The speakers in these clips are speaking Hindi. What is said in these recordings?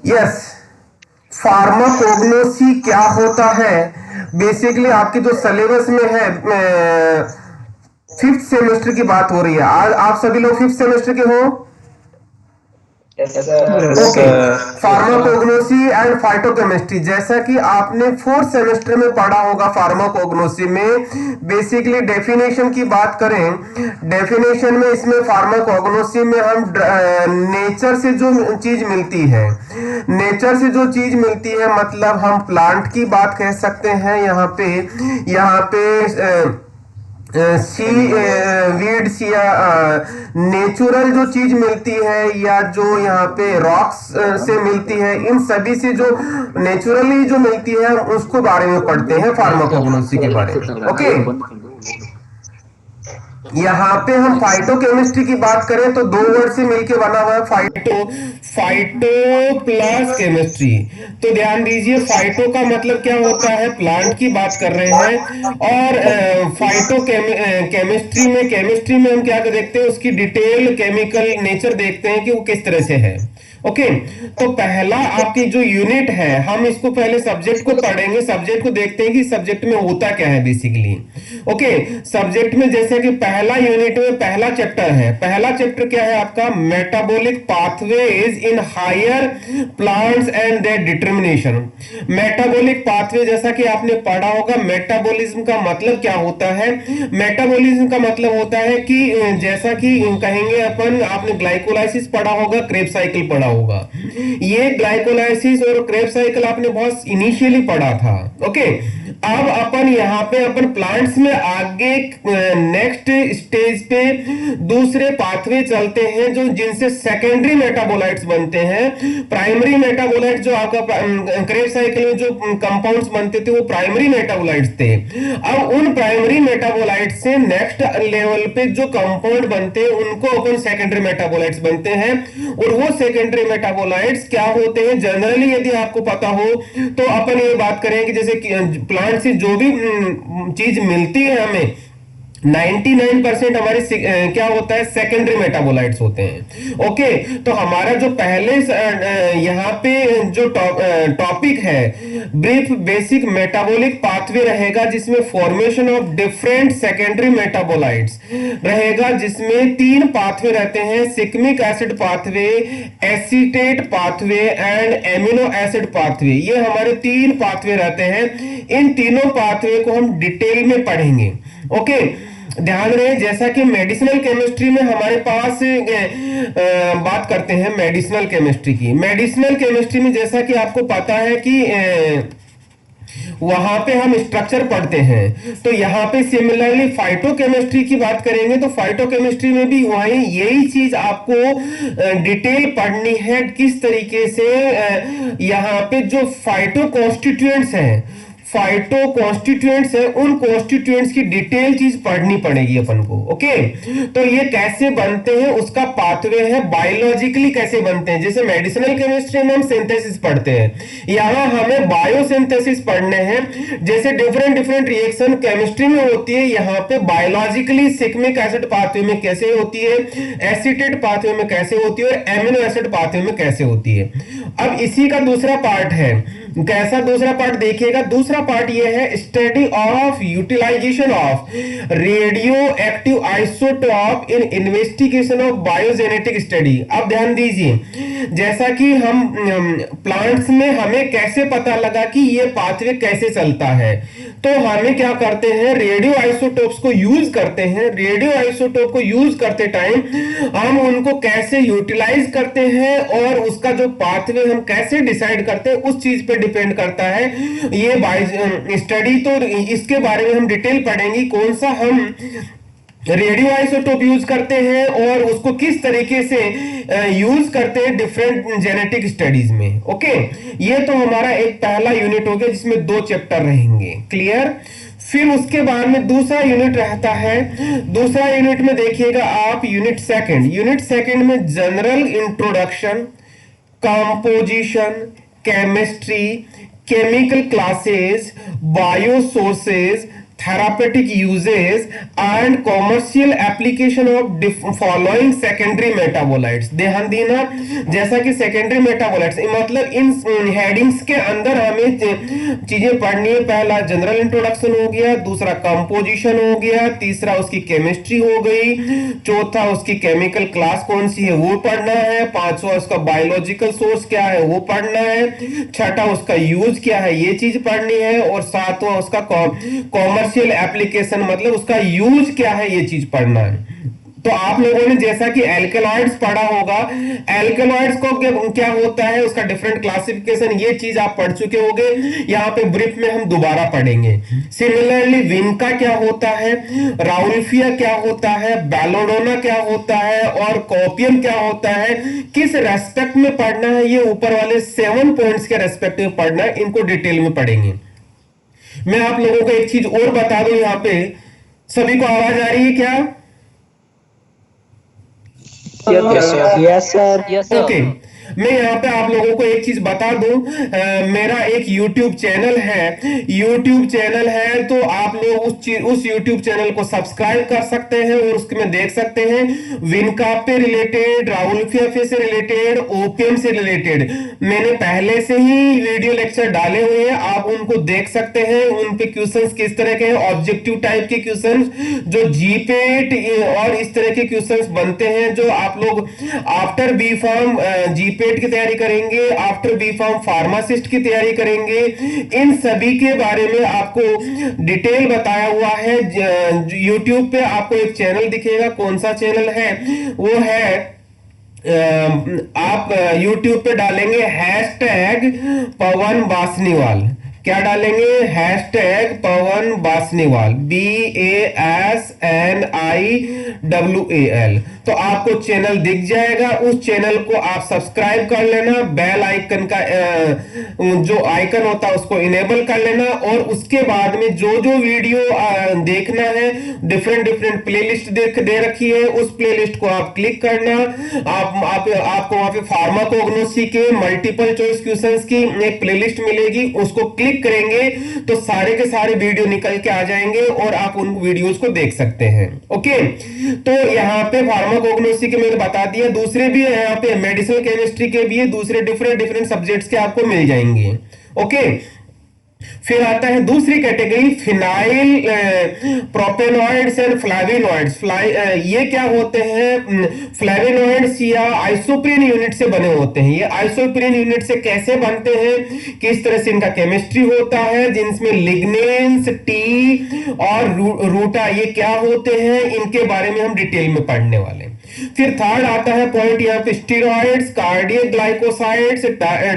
यस, फार्माकोग्नोसी क्या होता है? बेसिकली आपकी जो सिलेबस में है, फिफ्थ सेमेस्टर की बात हो रही है। आज आप सभी लोग फिफ्थ सेमेस्टर के हो? Yes sir. Yes okay. Sir. Pharmacognosy and phytochemistry, जैसा कि आपने फोर्थ सेमेस्टर में पढ़ा होगा फार्माकोग्नोसी में, बेसिकली डेफिनेशन की बात करें, डेफिनेशन में इसमें फार्माकोग्नोसी में हम नेचर से जो चीज मिलती है, नेचर से जो चीज मिलती है, मतलब हम प्लांट की बात कह सकते हैं यहाँ पे सी वीड्स या नेचुरल जो चीज मिलती है, या जो यहाँ पे रॉक्स से मिलती है, इन सभी से जो नेचुरली जो मिलती है उसको बारे में पढ़ते हैं फार्माकोग्नोसी के बारे में। ओके। यहाँ पे हम फाइटोकेमिस्ट्री की बात करें तो दो वर्ड से मिलके बना हुआ है, फाइटो, फाइटो प्लस केमिस्ट्री। तो ध्यान दीजिए, फाइटो का मतलब क्या होता है, प्लांट की बात कर रहे हैं, और फाइटो केमिस्ट्री में हम क्या देखते हैं, उसकी डिटेल केमिकल नेचर देखते हैं कि वो किस तरह से है। ओके। तो पहला आपकी जो यूनिट है, हम इसको पहले सब्जेक्ट को पढ़ेंगे, सब्जेक्ट को देखते हैं कि सब्जेक्ट में होता क्या है बेसिकली। ओके। सब्जेक्ट में जैसे कि पहला यूनिट में पहला चैप्टर है, पहला चैप्टर क्या है आपका, metabolic pathways in higher plants and their determination. Metabolic pathway, जैसा कि आपने पढ़ा होगा, मेटाबॉलिज्म का मतलब क्या होता है? मेटाबॉलिज्म का मतलब होता है कि जैसा कि कहेंगे अपन, आपने ग्लाइकोलाइसिस पढ़ा होगा, क्रेब्स साइकिल पढ़ा होगा। ये ग्लाइकोलाइसिस और क्रेब्स साइकिल आपने बहुत इनिशियली पढ़ा था। ओके। अब अपन यहाँ पे अपन प्लांट्स में आगे नेक्स्ट स्टेज पे दूसरे पाथवे चलते हैं, जो जिनसे सेकेंडरी मेटाबोलाइट्स बनते हैं। प्राइमरी मेटाबोलाइट्स जो आपका क्रेब्स साइकिल में जो कंपाउंड्स बनते थे वो प्राइमरी मेटाबोलाइट्स थे। अब उन प्राइमरी मेटाबोलाइट से नेक्स्ट लेवल पे जो कंपाउंड बनते हैं उनको अपन सेकेंडरी मेटाबोलाइट्स बनते हैं। और वो सेकेंडरी मेटाबोलाइट्स क्या होते हैं, जनरली यदि आपको पता हो तो अपन ये बात करें कि जैसे प्लांट से जो भी चीज मिलती है हमें, 99% हमारे क्या होता है, सेकेंडरी मेटाबोलाइट्स होते हैं। ओके। तो हमारा जो पहले यहाँ पे जो टॉपिक है, ब्रीफ बेसिक मेटाबॉलिक पाथवे रहेगा, जिसमें formation of different secondary metabolites रहेगा, जिसमें तीन पाथवे रहते हैं, shikimic acid pathway, acetate pathway and amino acid pathway. ये हमारे तीन पाथवे रहते हैं। इन तीनों पाथवे को हम डिटेल में पढ़ेंगे। ओके। ध्यान रहे, जैसा कि मेडिसिनल केमिस्ट्री में हमारे पास बात करते हैं मेडिसिनल केमिस्ट्री की, मेडिसिनल केमिस्ट्री में जैसा कि आपको पता है कि वहां पे हम स्ट्रक्चर पढ़ते हैं। तो यहाँ पे सिमिलरली फाइटोकेमिस्ट्री की बात करेंगे तो फाइटोकेमिस्ट्री में भी वही यही चीज आपको डिटेल पढ़नी है, किस तरीके से यहाँ पे जो फाइटो कॉन्स्टिट्यूएंट्स हैं, फाइटो कॉन्स्टिट्यूएंट्स है, उन कॉन्स्टिट्यूएंट्स की डिटेल चीज पढ़नी पड़ेगी अपन को। ओके। तो ये कैसे बनते हैं, उसका पाथवे है, बायोलॉजिकली कैसे बनते हैं। जैसे मेडिसिनल केमिस्ट्री में हम सिंथेसिस पढ़ते हैं, यहाँ हमें बायोसिंथेसिस पढ़ने हैं। जैसे डिफरेंट डिफरेंट रिएक्शन केमिस्ट्री में होती है, यहाँ पे बायोलॉजिकली सिक्मिक एसिड पाथवे में कैसे होती है, एसीटेट पाथवे में कैसे होती है, और एमिनो एसिड पाथवे में कैसे होती है। अब इसी का दूसरा पार्ट है, कैसा दूसरा पार्ट देखिएगा, दूसरा पार्ट ये है, study of utilization of radioactive isotope in investigation of biogenetic study. अब ध्यान दीजिए, जैसा कि हम प्लांट्स में हमें कैसे पता लगा कि ये पाथवे कैसे चलता है, तो हमें क्या करते हैं, रेडियो आइसोटोप्स को यूज करते हैं। रेडियो आइसोटोप को यूज करते टाइम हम उनको कैसे यूटिलाइज करते हैं और उसका जो पाथवे हम कैसे डिसाइड करते हैं, उस चीज पे डिपेंड करता है ये स्टडी। तो इसके बारे में हम डिटेल पढ़ेंगे, कौन सा हम रेडियो आइसोटोप यूज करते हैं और उसको किस तरीके से यूज करते हैं डिफरेंट जेनेटिक स्टडीज में। ओके। ये तो हमारा एक पहला यूनिट हो गया जिसमें 2 चैप्टर रहेंगे। क्लियर। फिर उसके बाद में दूसरा यूनिट रहता है। दूसरा यूनिट में देखिएगा आप, यूनिट सेकंड में general introduction, composition, chemistry, chemical classes, bio sources, therapeutic uses and commercial application of following secondary metabolites. ध्यान देना, जैसा कि सेकेंडरी मेटाबोलाइट्स मतलब इन हेडिंग्स के अंदर हमें चीजें पढ़नी है। पहला जनरल इंट्रोडक्शन हो गया, दूसरा कंपोजिशन हो गया, तीसरा उसकी केमिस्ट्री हो गई, चौथा उसकी केमिकल क्लास कौन सी है वो पढ़ना है, पांचवा उसका बायोलॉजिकल सोर्स क्या है वो पढ़ना है, छठा उसका यूज क्या है ये चीज पढ़नी है, और सातवां उसका कॉमर्शियल एप्लीकेशन मतलब उसका यूज क्या है ये चीज पढ़ना है। तो आप लोगों ने जैसा कि एल्केलॉइड्स पढ़ा होगा, एल्केलॉइड्स को क्या होता है, उसका डिफरेंट क्लासिफिकेशन, ये चीज आप पढ़ चुके होंगे। यहाँ पे ब्रीफ में हम दोबारा पढ़ेंगे। सिमिलरली विनका क्या होता है, राउल्फिया क्या होता है, बेलोडोना क्या होता है, और कॉपियम क्या होता है, किस रेस्पेक्ट में पढ़ना है, ये ऊपर वाले 7 पॉइंट्स के रेस्पेक्ट में पढ़ना है, इनको डिटेल में पढ़ेंगे। मैं आप लोगों को एक चीज और बता दूं, यहाँ पे सभी को आवाज आ रही है क्या? Yes sir. ओके, मैं यहाँ पे आप लोगों को एक चीज बता दूं, मेरा एक YouTube चैनल है, तो आप लोग उस YouTube चैनल को सब्सक्राइब कर सकते हैं और उसमें देख सकते हैं विनकाप पे रिलेटेड, राउल्फिया से रिलेटेड, ओपीएम से रिलेटेड मैंने पहले से ही वीडियो लेक्चर डाले हुए हैं, आप उनको देख सकते हैं। उन पे क्वेश्चंस किस तरह के हैं, ऑब्जेक्टिव टाइप के क्वेश्चंस जो जीपेट और इस तरह के क्वेश्चंस बनते हैं, जो आप लोग आफ्टर बी फार्म जीपेट की तैयारी करेंगे, आफ्टर बी फार्म फार्मासिस्ट की तैयारी करेंगे, इन सभी के बारे में आपको डिटेल बताया हुआ है। यूट्यूब पे आपको एक चैनल दिखेगा, कौन सा चैनल है वो है, आप YouTube पे डालेंगे हैशटैग पवन बासनीवाल। क्या डालेंगे? हैशटैग पवन बासनीवाल, BASNIWAL। तो आपको चैनल दिख जाएगा, उस चैनल को आप सब्सक्राइब कर लेना, बेल आइकन का जो आइकन होता है उसको इनेबल कर लेना, और उसके बाद में जो जो वीडियो देखना है, डिफरेंट प्लेलिस्ट दे रखी है, उस प्लेलिस्ट को आप क्लिक करना। आपको वहां पे फार्माकोग्नोसी के मल्टीपल चॉइस क्वेश्चंस की एक प्लेलिस्ट मिलेगी, उसको क्लिक करेंगे तो सारे के सारे वीडियो निकल के आ जाएंगे और आप उन वीडियोस को देख सकते हैं। ओके, तो यहाँ पे फार्माकोग्नोसी के मैंने बता दिया, दूसरे भी है यहाँ पे, मेडिसिनल केमिस्ट्री के भी है, दूसरे डिफरेंट सब्जेक्ट्स के आपको मिल जाएंगे। ओके, फिर आता है दूसरी कैटेगरी, फिनाइल प्रोपेनॉइड्स एंड फ्लैविनॉइड्स। ये क्या होते हैं? फ्लैविनॉइड्स या आइसोप्रीन यूनिट से बने होते हैं। ये आइसोप्रीन यूनिट से कैसे बनते हैं, किस तरह से इनका केमिस्ट्री होता है, जिनमें लिग्नेंस, टी और रूटा ये क्या होते हैं, इनके बारे में हम डिटेल में पढ़ने वाले हैं। फिर थर्ड आता है पॉइंट यहाँ पे, स्टीरॉइड्स, कार्डियक ग्लाइकोसाइड्स,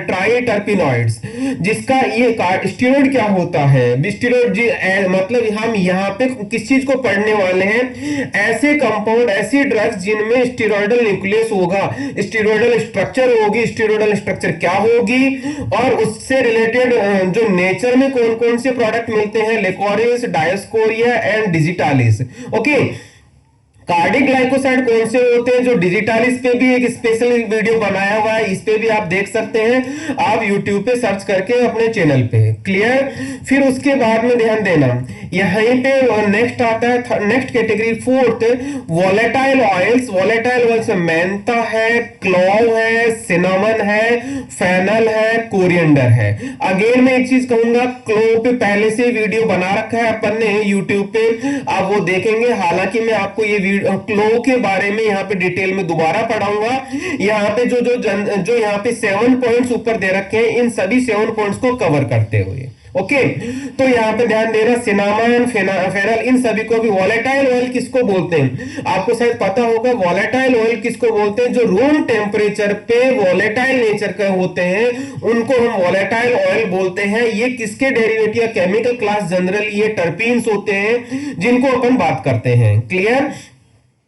ट्राइटर्पिनॉइड्स, जिसका ये स्टीरॉइड क्या होता है, स्टीरॉइड मतलब हम यहाँ पे किस चीज को पढ़ने वाले हैं, ऐसे कंपाउंड, ऐसी ड्रग्स जिनमें स्टीरॉयडल न्यूक्लियस होगा, स्टीरॉयडल स्ट्रक्चर होगी, स्टीरॉयडल स्ट्रक्चर क्या होगी, और उससे रिलेटेड जो नेचर में कौन कौन से प्रोडक्ट मिलते हैं, liquorice, Dioscorea and digitalis. Okay, cardiac glycoside कौन से होते हैं, जो डिजिटालिस पे भी एक स्पेशल वीडियो बनाया हुआ है, इस पे भी आप देख सकते हैं, आप YouTube पे सर्च करके अपने चैनल पे। क्लियर? फिर उसके बाद में ध्यान देना, यहीं पे नेक्स्ट आता है, next category fourth, volatile oils. Volatile oils में मेंथा है, क्लोव है, सिनामन है, फेनल है, कोरिएंडर है। अगेन मैं एक चीज कहूंगा, क्लोव पे पहले से वीडियो बना रखा है अपन ने YouTube पे, आप वो देखेंगे। हालांकि मैं आपको ये क्लोव के बारे में यहाँ पे डिटेल में दोबारा पढ़ाऊंगा। यहाँ पे जो यहाँ पे 7 पॉइंट्स ऊपर दे रखे हैं, इन सभी 7 पॉइंट्स को कवर करते हुए। ओके, तो यहाँ पे ध्यान देना, सिनामन, फेनल, इन सभी को भी। वोलेटाइल ऑयल किसको बोलते हैं, आपको शायद पता होगा, वोलेटाइल ऑयल किसको बोलते हैं, जो रूम टेम्परेचर पे वोलेटाइल नेचर के होते हैं, उनको हम वोलेटाइल ऑयल बोलते हैं। ये किसके डेरिवेटिव या केमिकल क्लास, जनरली ये टर्पीन्स होते हैं, जिनको अपन बात करते हैं। क्लियर?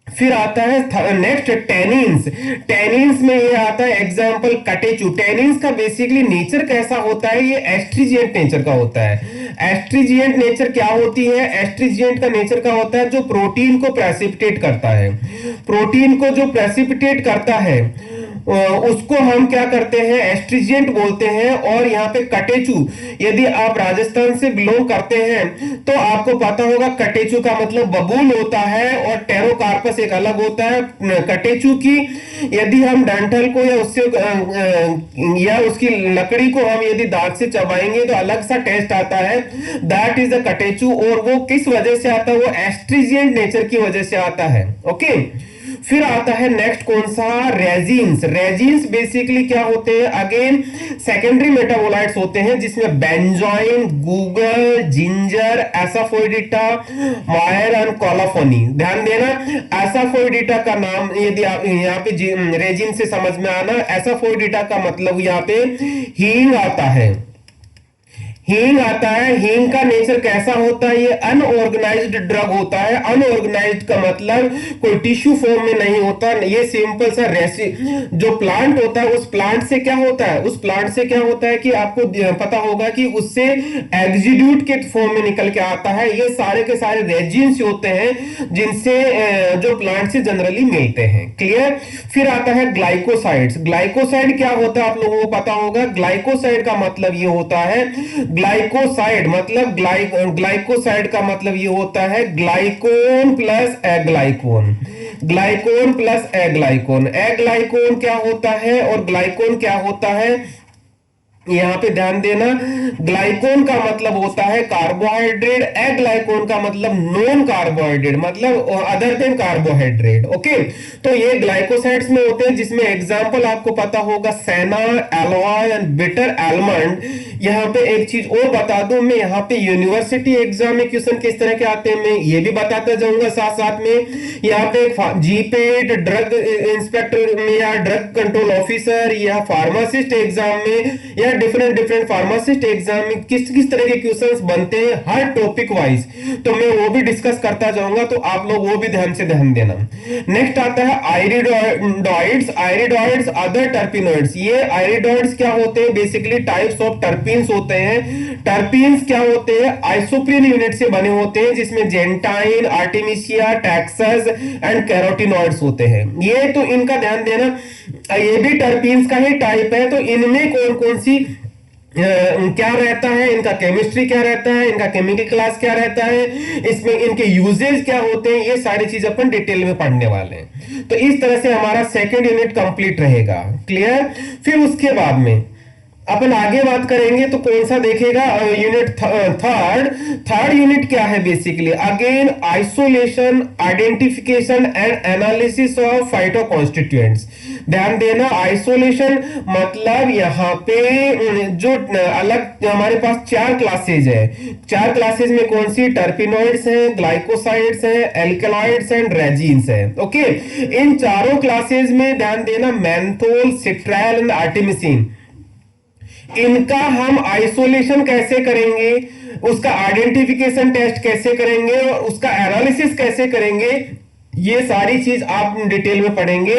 फिर आता है नेक्स्ट टेनिन्स। टेनिन्स में ये आता है एग्जांपल कटेचू। टेनिन्स का बेसिकली नेचर कैसा होता है, ये एस्ट्रीजिएंट नेचर का होता है। एस्ट्रीजिएंट नेचर क्या होती है? एस्ट्रीजिएंट का नेचर का होता है जो प्रोटीन को प्रेसिपिटेट करता है। प्रोटीन को जो प्रेसिपिटेट करता है उसको हम क्या करते हैं, एस्ट्रिजेंट बोलते हैं। और यहाँ पे कटेचू, यदि आप राजस्थान से बिलोंग करते हैं तो आपको पता होगा कटेचू का मतलब बबूल होता है और टेरोकार्पस एक अलग होता है कटेचू की। यदि हम डंठल को या उससे या उसकी लकड़ी को हम यदि दांत से चबाएंगे तो अलग सा टेस्ट आता है, दैट इज द कटेचू। और वो किस वजह से आता है, वो एस्ट्रिजेंट नेचर की वजह से आता है। ओके, फिर आता है नेक्स्ट कौन सा, रेजिन्स। रेजिन्स बेसिकली क्या होते हैं, अगेन सेकेंडरी मेटाबोलाइट्स होते हैं जिसमें benzoin, Google, ginger, एसाफोइडिटा, Mayar and कोलाफोनी। ध्यान देना, एसाफोइडिटा का नाम यदि आप यहाँ पे रेजिन से समझ में आना, एसाफोइडिटा का मतलब यहाँ पे हींग आता है। हींग आता है, हींग का नेचर कैसा होता है, ये अनऑर्गेनाइज्ड ड्रग होता है। अनऑर्गेनाइज्ड का मतलब कोई टिश्यू फॉर्म में नहीं होता, ये सिंपल सा जो प्लांट होता है उस प्लांट से क्या होता है, उस प्लांट से क्या होता है कि आपको पता होगा कि उससे एग्जीड्यूट के फॉर्म में निकल के आता है। ये सारे के सारे रेजिन्स होते हैं जिनसे जो प्लांट से जनरली मिलते हैं। क्लियर। फिर आता है ग्लाइकोसाइड्स। ग्लाइकोसाइड क्या होता है आप लोगों को पता होगा। ग्लाइकोसाइड का मतलब ये होता है, ग्लाइकोसाइड मतलब ग्लाइकोसाइड का मतलब ये होता है ग्लाइकोन plus aglycone. ग्लाइकोन plus aglycone. Aglycone क्या होता है और ग्लाइकोन क्या होता है, यहां पे ध्यान देना। ग्लाइकोन का मतलब होता है कार्बोहाइड्रेट, एग्लाइकोन का मतलब नॉन कार्बोहाइड्रेट, मतलब अदर देन कार्बोहाइड्रेट। ओके, तो ये ग्लाइकोसाइड्स में होते हैं जिसमें एग्जांपल आपको पता होगा सेना, एलोय एंड बिटर आलमंड। यहां पे एक चीज और बता दूं मैं, यहाँ पे यूनिवर्सिटी एग्जाम में क्वेश्चन किस तरह के आते हैं मैं ये भी बताता जाऊंगा साथ साथ में। यहाँ पे जीपेट, ड्रग इंस्पेक्टर में या ड्रग कंट्रोल ऑफिसर या फार्मासिस्ट एग्जाम में या डिफरेंट डिफरेंट फार्मासिस्ट एग्जाम में किस किस तरह के क्वेश्चंस बनते हैं हर टॉपिक वाइज, तो मैं वो भी डिस्कस करता जाऊंगा, तो आप लोग वो भी ध्यान से ध्यान देना। नेक्स्ट आता है आयरिडॉइड्स। आयरिडॉइड्स अदर टर्पिनॉइड्स। ये आयरिडॉइड्स क्या होते हैं, बेसिकली टाइप्स ऑफ टर्पीन्स होते हैं। टर्पीन्स क्या होते हैं, आइसोप्रीन यूनिट से बने होते हैं जिसमें जेंटाइन, आर्टेमिसिया, टैक्सस एंड कैरोटिनॉइड्स होते हैं। ये तो इनका ध्यान देना, ये भी टर्पीन्स का ही टाइप है। तो इनमें कौन कौन सी क्या रहता है, इनका केमिस्ट्री क्या रहता है, इनका केमिकल क्लास क्या रहता है, इसमें इनके यूजेस क्या होते हैं, ये सारी चीज अपन डिटेल में पढ़ने वाले हैं। तो इस तरह से हमारा सेकंड यूनिट कंप्लीट रहेगा। क्लियर। फिर उसके बाद में अपन आगे बात करेंगे तो कौन सा देखेगा, यूनिट थर्ड यूनिट क्या है, basically again isolation, identification and analysis of phyto constituents. ध्यान देना, आइसोलेशन मतलब यहाँ पे जो अलग हमारे पास चार क्लासेज है, चार क्लासेज में कौन सी, टर्पिनॉइड्स हैं, ग्लाइकोसाइड्स हैं, एल्कलॉइड्स एंड रेजिन्स हैं। ओके, इन चारों क्लासेज में ध्यान देना, मेंथोल, सिट्राइल एंड आर्टेमिसिन, इनका हम आइसोलेशन कैसे करेंगे, उसका आइडेंटिफिकेशन टेस्ट कैसे करेंगे और उसका एनालिसिस कैसे करेंगे, ये सारी चीज आप डिटेल में पढ़ेंगे।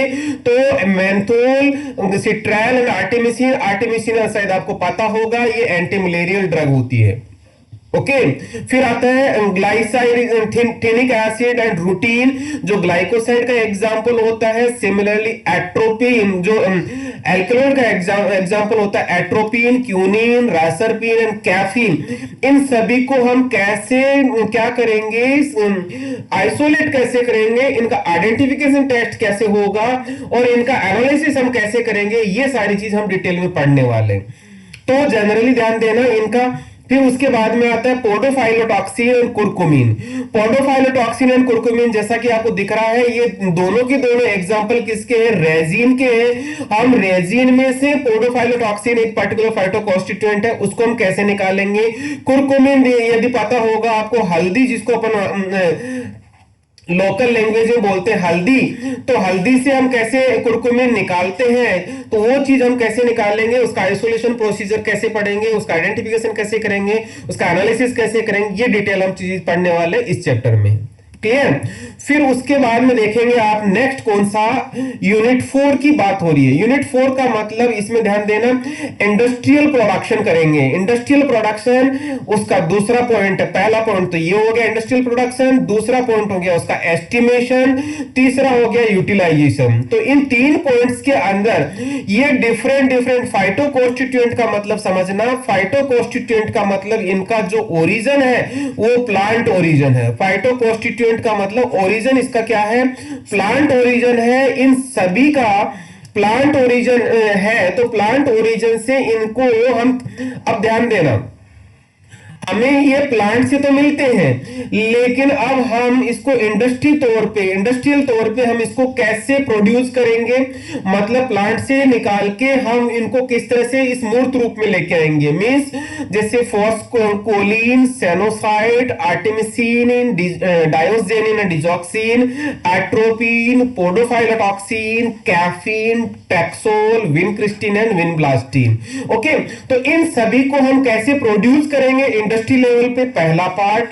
तो मेंथोल, सिट्राइल एंड आर्टेमिसिन, आर्टेमिसिन शायद आपको पता होगा ये एंटी मलेरियल ड्रग होती है। ओके, फिर आता है ग्लाइसाइडिक एसिड एंड रूटीन, जो ग्लाइकोसाइड का एग्जांपल होता है। सिमिलरली एट्रोपिन, जो एल्कलॉइड का एग्जांपल होता है, एट्रोपिन, क्यूनिन, रासरपिन एंड कैफीन। इन सभी को हम कैसे क्या करेंगे, आइसोलेट कैसे करेंगे, इनका आइडेंटिफिकेशन टेस्ट कैसे होगा और इनका एनालिसिस हम कैसे करेंगे, ये सारी चीज हम डिटेल में पढ़ने वाले। तो जनरली ध्यान देना इनका। फिर उसके बाद में आता है पोडोफाइलोटॉक्सिन और कुर्कुमिन। पोडोफाइलोटॉक्सिन एंड कुर्कुमिन जैसा कि आपको दिख रहा है, ये दोनों के दोनों एग्जांपल किसके हैं, रेजिन के हैं। हम रेजिन में से पोडोफाइलोटॉक्सिन एक पर्टिकुलर फाइटोकॉन्स्टिट्यूएंट है, उसको हम कैसे निकालेंगे। कुर्कुमिन यदि पता होगा आपको, हल्दी जिसको अपन लोकल लैंग्वेज में बोलते हैं हल्दी, तो हल्दी से हम कैसे कुर्कुमिन निकालते हैं, तो वो चीज हम कैसे निकालेंगे, उसका आइसोलेशन प्रोसीजर कैसे पढ़ेंगे, उसका आइडेंटिफिकेशन कैसे करेंगे, उसका एनालिसिस कैसे करेंगे, ये डिटेल हम चीज पढ़ने वाले इस चैप्टर में। क्लियर। फिर उसके बाद में देखेंगे आप नेक्स्ट कौन सा, यूनिट 4 की बात हो रही है। यूनिट 4 का मतलब इसमें ध्यान देना, इंडस्ट्रियल प्रोडक्शन करेंगे। इंडस्ट्रियल प्रोडक्शन उसका दूसरा पॉइंट है। पहला पॉइंट तो ये हो गया इंडस्ट्रियल प्रोडक्शन, दूसरा पॉइंट हो गया उसका एस्टिमेशन, तीसरा हो गया यूटिलाइजेशन। तो इन 3 पॉइंट्स के अंदर ये डिफरेंट डिफरेंट फाइटो कॉन्स्टिट्यूएंट का मतलब समझना। फाइटो कॉन्स्टिट्यूएंट का मतलब इनका जो ओरिजिन है वो प्लांट ओरिजिन है। फाइटो कॉन्स्टिट्यूएंट का मतलब ओरिजिन इसका क्या है, प्लांट ओरिजिन है। इन सभी का प्लांट ओरिजिन है, तो प्लांट ओरिजिन से इनको हम, अब ध्यान देना, हमें ये प्लांट से तो मिलते हैं, लेकिन अब हम इसको इंडस्ट्रियल तौर पे हम इसको कैसे प्रोड्यूस करेंगे, मतलब प्लांट से निकाल के हम इनको किस तरह से इस मूर्त रूप में लेके आएंगे। मींस जैसे phosphocholine, sennoside, artemisinin, diosgenin, digoxin, atropine, podophyllotoxin, caffeine, taxol, vincristine and vinblastine. Okay, तो इन सभी को हम कैसे प्रोड्यूस करेंगे इंडस्ट्री लेवल पे, पहला पार्ट।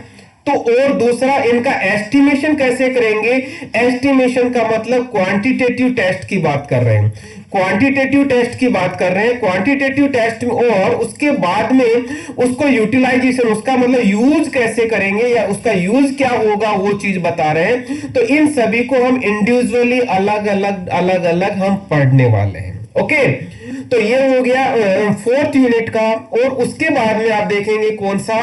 तो और दूसरा इनका एस्टिमेशन कैसे करेंगे। एस्टिमेशन का मतलब क्वांटिटेटिव टेस्ट की बात कर रहे हैं, क्वांटिटेटिव टेस्ट की बात कर रहे हैं, क्वांटिटेटिव टेस्ट। और उसके बाद में उसको यूटिलाइजेशन, उसका मतलब यूज कैसे करेंगे या उसका यूज क्या होगा वो चीज बता रहे हैं। तो इन सभी को हम इंडिविजुअली अलग अलग हम पढ़ने वाले हैं। ओके, तो ये हो गया 4th यूनिट का। और उसके बाद में आप देखेंगे कौन सा,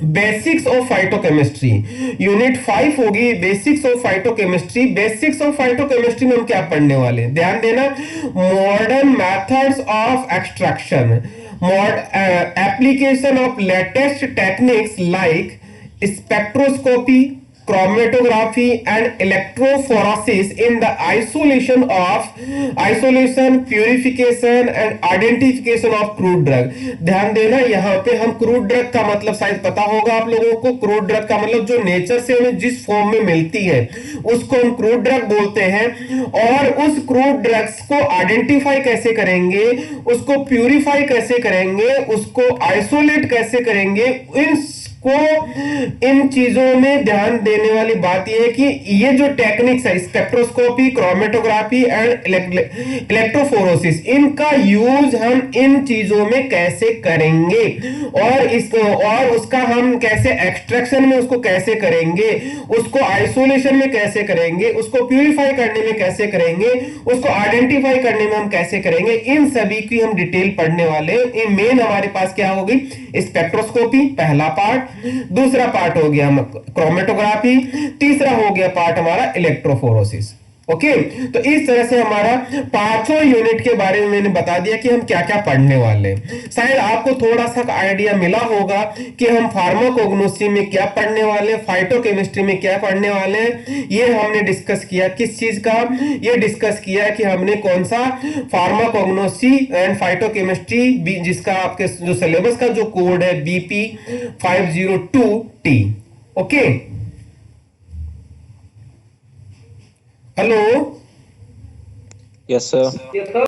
बेसिक्स ऑफ फाइटोकेमिस्ट्री। यूनिट 5 होगी basics of phytochemistry. Basics of phytochemistry में हम क्या पढ़ने वाले हैं, ध्यान देना, modern methods of extraction, application of latest techniques like spectroscopy, chromatography and electrophoresis in the isolation, purification and identification of crude drug। ध्यान देना, यहाँ पे हम क्रूड ड्रग का मतलब शायद पता होगा आप लोगों को। क्रूड ड्रग का मतलब जो नेचर से हमें जिस फॉर्म में मिलती है उसको हम क्रूड ड्रग बोलते हैं। और उस क्रूड ड्रग्स को आइडेंटिफाई कैसे करेंगे, उसको प्यूरिफाई कैसे करेंगे, उसको आइसोलेट कैसे करेंगे, इन चीजों में ध्यान देने वाली बात यह है कि ये जो टेक्निक्स है, स्पेक्ट्रोस्कोपी, क्रोमेटोग्राफी एंड इलेक्ट्रोफोरोसिस, इनका यूज हम इन चीजों में कैसे करेंगे, और उसका हम कैसे एक्सट्रैक्शन में उसको कैसे करेंगे, उसको आइसोलेशन में कैसे करेंगे, उसको प्यूरिफाई करने में कैसे करेंगे, उसको आइडेंटिफाई करने में हम कैसे करेंगे, इन सभी की हम डिटेल पढ़ने वाले हैं। मेन हमारे पास क्या होगी, स्पेक्ट्रोस्कोपी पहला पार्ट, दूसरा पार्ट हो गया क्रोमेटोग्राफी, तीसरा हो गया पार्ट हमारा इलेक्ट्रोफोरोसिस। ओके, तो इस तरह से हमारा 5 यूनिट के बारे में मैंने बता दिया कि हम क्या क्या पढ़ने वाले हैं। शायद आपको थोड़ा सा आइडिया मिला होगा कि हम फार्माकोग्नोसी में क्या पढ़ने वाले, फाइटोकेमिस्ट्री में क्या पढ़ने वाले हैं। ये हमने डिस्कस किया, किस चीज का, ये डिस्कस किया कि हमने कौन सा फार्माकोग्नोसी एंड फाइटोकेमिस्ट्री, जिसका आपके जो सिलेबस का जो कोड है BP 502T। Okay, hello, Yes, sir.